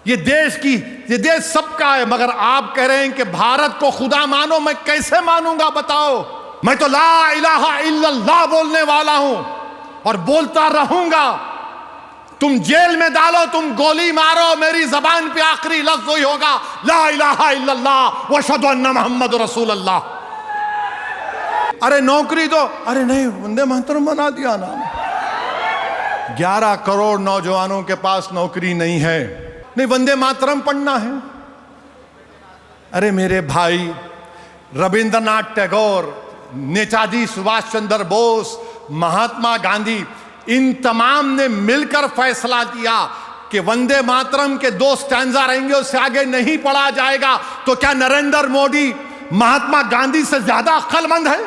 ये देश सबका है, मगर आप कह रहे हैं कि भारत को खुदा मानो। मैं कैसे मानूंगा बताओ? मैं तो ला इलाहा इल्लल्लाह बोलने वाला हूं और बोलता रहूंगा। तुम जेल में डालो, तुम गोली मारो, मेरी जबान पे आखिरी लफ्ज वही होगा, ला इलाहा इल्लल्लाह व अशहदु अन्ना मुहम्मद रसूलुल्लाह। अरे नौकरी दो, अरे नहीं, वंदे मातरम बना दिया ना। 11 करोड़ नौजवानों के पास नौकरी नहीं है, नहीं वंदे मातरम पढ़ना है। अरे मेरे भाई, रविंद्रनाथ टैगोर, नेताजी सुभाष चंद्र बोस, महात्मा गांधी, इन तमाम ने मिलकर फैसला किया कि वंदे मातरम के 2 स्टैंजा रहेंगे, उससे आगे नहीं पढ़ा जाएगा। तो क्या नरेंद्र मोदी महात्मा गांधी से ज्यादा अक्लमंद है?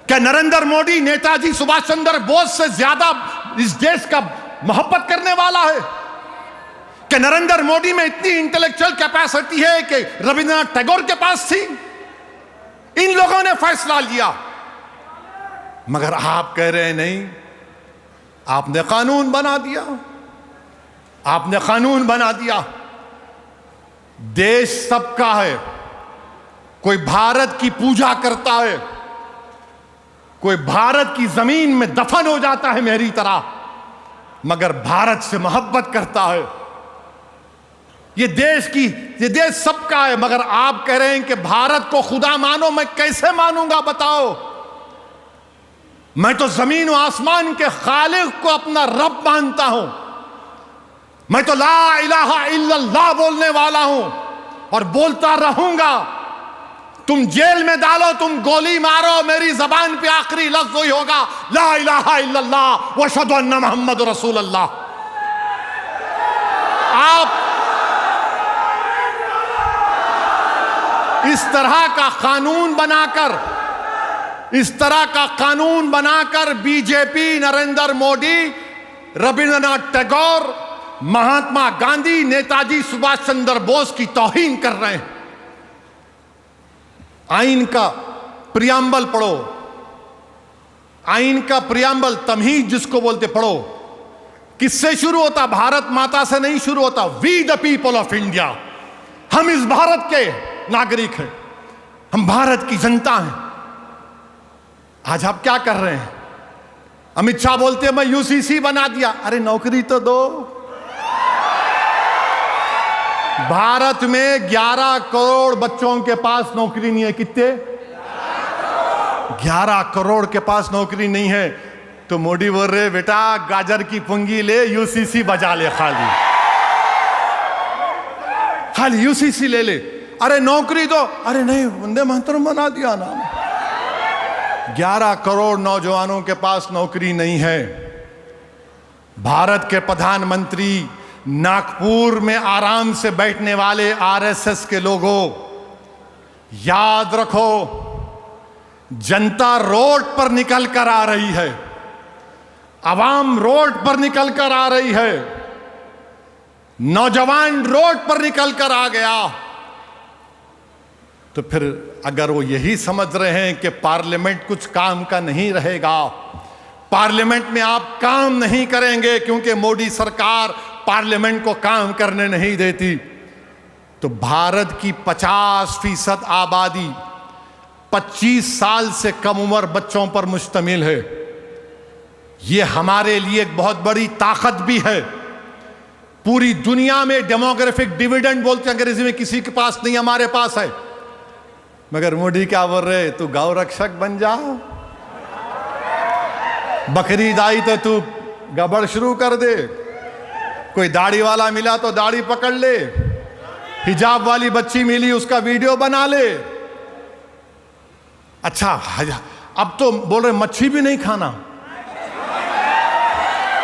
क्या नरेंद्र मोदी नेताजी सुभाष चंद्र बोस से ज्यादा इस देश का मोहब्बत करने वाला है? क्या नरेंद्र मोदी में इतनी इंटेलेक्चुअल कैपेसिटी है कि रविंद्रनाथ टैगोर के पास थी? इन लोगों ने फैसला लिया, मगर आप कह रहे हैं नहीं। आपने कानून बना दिया, आपने कानून बना दिया। देश सबका है। कोई भारत की पूजा करता है, कोई भारत की जमीन में दफन हो जाता है मेरी तरह, मगर भारत से मोहब्बत करता है। ये देश सबका है, मगर आप कह रहे हैं कि भारत को खुदा मानो। मैं कैसे मानूंगा बताओ? मैं तो जमीन व आसमान के खालिक को अपना रब मानता हूं। मैं तो ला इलाहा इल्लल्लाह बोलने वाला हूं और बोलता रहूंगा। तुम जेल में डालो, तुम गोली मारो, मेरी जबान पे आखिरी लफ्ज वही होगा, ला इलाहा इल्लल्लाह व अशहदु अन्ना मुहम्मद रसूलुल्लाह। आप इस तरह का कानून बनाकर बीजेपी, नरेंद्र मोदी, रविंद्रनाथ टैगोर, महात्मा गांधी, नेताजी सुभाष चंद्र बोस की तौहीन कर रहे हैं। आइन का प्रियम्बल पढ़ो, आइन का प्रियम्बल, तमहीद जिसको बोलते, पढ़ो। किससे शुरू होता? भारत माता से नहीं शुरू होता। We the people of India, हम इस भारत के नागरिक हैं, हम भारत की जनता हैं। आज आप क्या कर रहे हैं? अमित शाह बोलते हैं मैं यूसीसी बना दिया। अरे नौकरी तो दो। भारत में 11 करोड़ बच्चों के पास नौकरी नहीं है। कितने? 11 करोड़ के पास नौकरी नहीं है। तो मोदी बोल रहे बेटा गाजर की पुंगी ले, यूसीसी बजा ले, खाली यूसीसी ले ले। अरे नौकरी दो, अरे नहीं, वंदे मातरम बना दिया ना। 11 करोड़ नौजवानों के पास नौकरी नहीं है। भारत के प्रधानमंत्री नागपुर में आराम से बैठने वाले आरएसएस के लोगों, याद रखो, जनता रोड पर निकल कर आ रही है, आवाम रोड पर निकल कर आ रही है, नौजवान रोड पर निकल कर आ गया। तो फिर अगर वो यही समझ रहे हैं कि पार्लियामेंट कुछ काम का नहीं रहेगा, पार्लियामेंट में आप काम नहीं करेंगे क्योंकि मोदी सरकार पार्लियामेंट को काम करने नहीं देती, तो भारत की 50% आबादी 25 साल से कम उम्र बच्चों पर मुश्तमिल है। ये हमारे लिए एक बहुत बड़ी ताकत भी है। पूरी दुनिया में डेमोग्राफिक डिविडेंड बोलते हैं अंग्रेजी में, किसी के पास नहीं, हमारे पास है। मगर मोदी क्या बोल रहे? तू गौ रक्षक बन जा, बकरीद आई तो तू गबड़ शुरू कर दे, कोई दाढ़ी वाला मिला तो दाढ़ी पकड़ ले, हिजाब वाली बच्ची मिली उसका वीडियो बना ले। अच्छा, अब तो बोल रहे मच्छी भी नहीं खाना।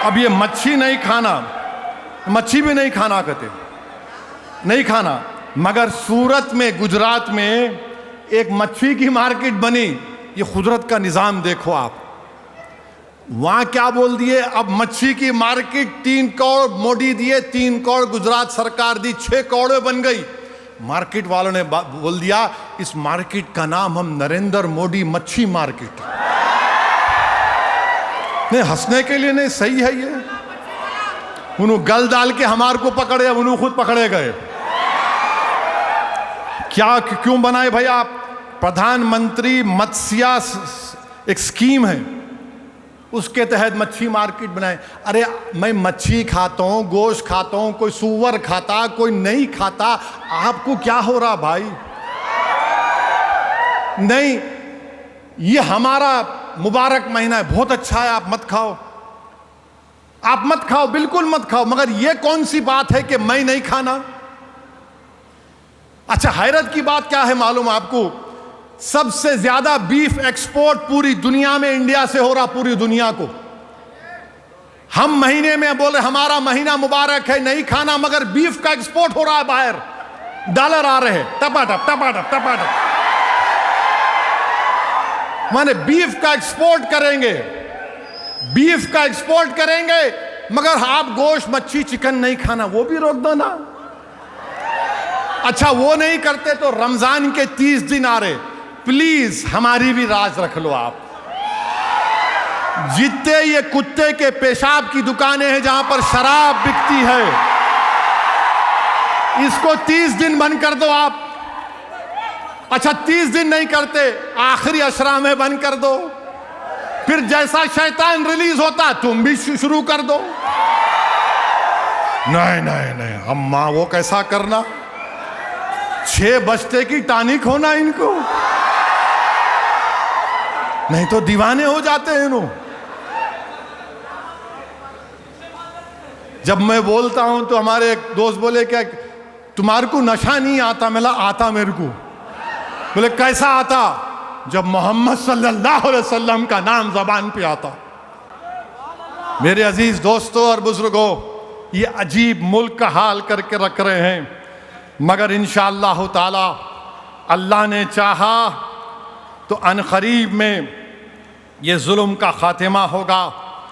अब ये मच्छी नहीं खाना, मच्छी भी नहीं खाना कहते, नहीं खाना। मगर सूरत में, गुजरात में एक मच्छी की मार्केट बनी। ये कुदरत का निजाम देखो आप। वहां क्या बोल दिए? अब मच्छी की मार्केट 3 करोड़ मोदी दिए, 3 करोड़ गुजरात सरकार दी, 6 करोड़ बन गई। मार्केट वालों ने बोल दिया इस मार्केट का नाम हम नरेंद्र मोदी मच्छी मार्केट। नहीं, हंसने के लिए नहीं, सही है ये। उन्होंने गल डाल के हमार को पकड़े, अब उन्होंने खुद पकड़े गए। क्या क्यों बनाए भाई आप? प्रधानमंत्री मत्स्य एक स्कीम है, उसके तहत मच्छी मार्केट बनाए। अरे मैं मच्छी खाता हूं, गोश्त खाता हूं, कोई सूअर खाता, कोई नहीं खाता, आपको क्या हो रहा भाई? नहीं, ये हमारा मुबारक महीना है, बहुत अच्छा है, आप मत खाओ, आप मत खाओ, बिल्कुल मत खाओ। मगर ये कौन सी बात है कि मैं नहीं खाना? अच्छा, हैरत की बात क्या है मालूम आपको? सबसे ज्यादा बीफ एक्सपोर्ट पूरी दुनिया में इंडिया से हो रहा, पूरी दुनिया को। हम महीने में बोले हमारा महीना मुबारक है, नहीं खाना, मगर बीफ का एक्सपोर्ट हो रहा है बाहर, डॉलर आ रहे हैं टपाटप टपाटप टपाटप। माने बीफ का एक्सपोर्ट करेंगे, बीफ का एक्सपोर्ट करेंगे, मगर आप गोश्त, मच्छी, चिकन नहीं खाना, वो भी रोक दो ना। अच्छा, वो नहीं करते तो रमजान के 30 दिन आ रहे, प्लीज हमारी भी राज रख लो आप। जितने ये कुत्ते के पेशाब की दुकानें हैं जहां पर शराब बिकती है, इसको 30 दिन बंद कर दो आप। अच्छा, 30 दिन नहीं करते, आखिरी अशरा में बंद कर दो, फिर जैसा शैतान रिलीज होता तुम भी शुरू कर दो। नहीं नहीं नहीं, अम्मा वो कैसा करना, 6 बजते की टानिक होना इनको, नहीं तो दीवाने हो जाते हैं इन्हों। जब मैं बोलता हूं तो हमारे एक दोस्त बोले क्या तुम्हारे को नशा नहीं आता? मैं आता मेरे को। बोले कैसा आता? जब मोहम्मद सल्लल्लाहु अलैहि वसल्लम का नाम ज़बान पे आता। मेरे अजीज दोस्तों और बुजुर्गों, ये अजीब मुल्क का हाल करके रख रहे हैं, मगर इंशाअल्लाह ताला अल्लाह ने चाहा तो अनकरीब में ये जुल्म का खात्मा होगा।